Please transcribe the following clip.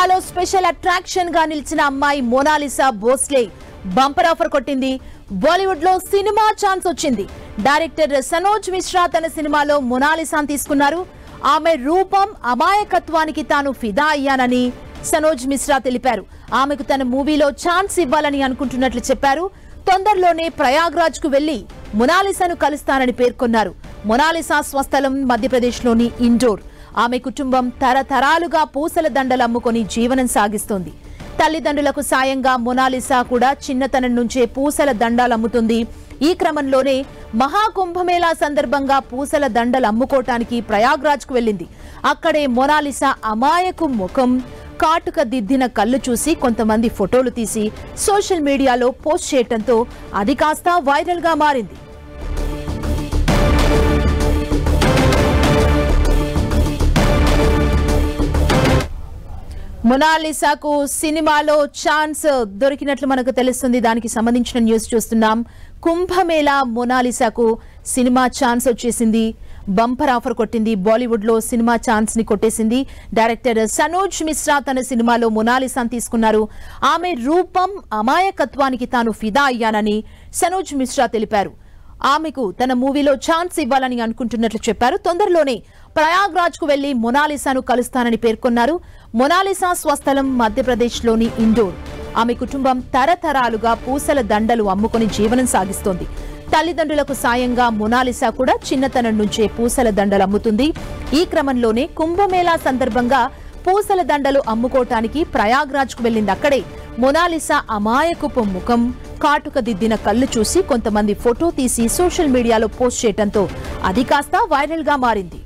సినిమాలో special attraction గా నిలిచిన అమ్మాయి మోనాలిసా భోస్లే బంపర్ ఆఫర్ కొట్టింది. బాలీవుడ్ లో సినిమా ఛాన్స్ వచ్చింది. డైరెక్టర్ సనోజ్ మిశ్రా తన సినిమాలో మోనాలిసాను తీసుకున్నారు. ఆమె రూపం అమాయకత్వానికి తాను ఫిదా అయ్యానని సనోజ్ మిశ్రా తెలిపారు. ఆమెకు తన మూవీలో ఛాన్స్ ఇవ్వాలని అనుకుంటున్నట్లు చెప్పారు. తొందరలోనే ప్రయాగ్రాజ్ కు వెళ్లి మోనాలిసాను కలుస్తానని పేర్కొన్నారు. మోనాలిసా స్వస్థలం మధ్యప్రదేశ్లోని ఇండోర్. ఆమె కుటుంబం తరతరాలుగా పూసల దండలు అమ్ముకొని జీవనం సాగిస్తోంది. తల్లిదండ్రులకు సాయంగా మోనాలిసా కూడా చిన్నతనం నుంచే పూసల దండాలు అమ్ముతుంది. ఈ క్రమంలోనే మహాకుంభమేళా సందర్భంగా పూసల దండలు అమ్ముకోవటానికి ప్రయాగ్రాజ్ కు వెళ్లింది. అక్కడే మోనాలిసా అమాయకు ముఖం, కాటుక దిద్దిన కళ్ళు చూసి కొంతమంది ఫోటోలు తీసి సోషల్ మీడియాలో పోస్ట్ చేయడంతో అది కాస్త వైరల్ గా మారింది. మోనాలిసాకు సినిమాలో ఛాన్స్ దొరికినట్లు మనకు తెలుస్తుంది. దానికి సంబంధించిన న్యూస్ చూస్తున్నాం. కుంభమేళా మోనాలిసాకు సినిమా ఛాన్స్ వచ్చేసింది. బంపర్ ఆఫర్ కొట్టింది. బాలీవుడ్ లో సినిమా ఛాన్స్ ని కొట్టేసింది. డైరెక్టర్ సనోజ్ మిశ్రా తన సినిమాలో మోనాలిసాను తీసుకున్నారు. ఆమె రూపం అమాయకత్వానికి తాను ఫిదా అయ్యానని సనోజ్ మిశ్రా తెలిపారు. ఆమెకు తన మూవీలో ఛాన్స్ ఇవ్వాలని అనుకుంటున్నట్లు చెప్పారు. తొందరలోనే ప్రయాగ్రాజ్ కు వెళ్లి మోనాలిసాను కలుస్తానని పేర్కొన్నారు. మోనాలిసా స్వస్థలం మధ్యప్రదేశ్లోని ఇండోర్. ఆమె కుటుంబం తరతరాలుగా పూసల దండలు అమ్ముకొని జీవనం సాగిస్తోంది. తల్లిదండ్రులకు సాయంగా మోనాలిసా కూడా చిన్నతనం నుంచే పూసల దండలు అమ్ముతుంది. ఈ క్రమంలోనే కుంభమేళా సందర్భంగా పూసల దండలు అమ్ముకోవటానికి ప్రయాగ్రాజ్ కు వెళ్లింది. అక్కడే మోనాలిసా అమాయకపు ముఖం, కాటుక దిద్దిన కళ్ళు చూసి కొంతమంది ఫోటో తీసి సోషల్ మీడియాలో పోస్ట్ చేయడంతో అది కాస్త వైరల్ గా మారింది.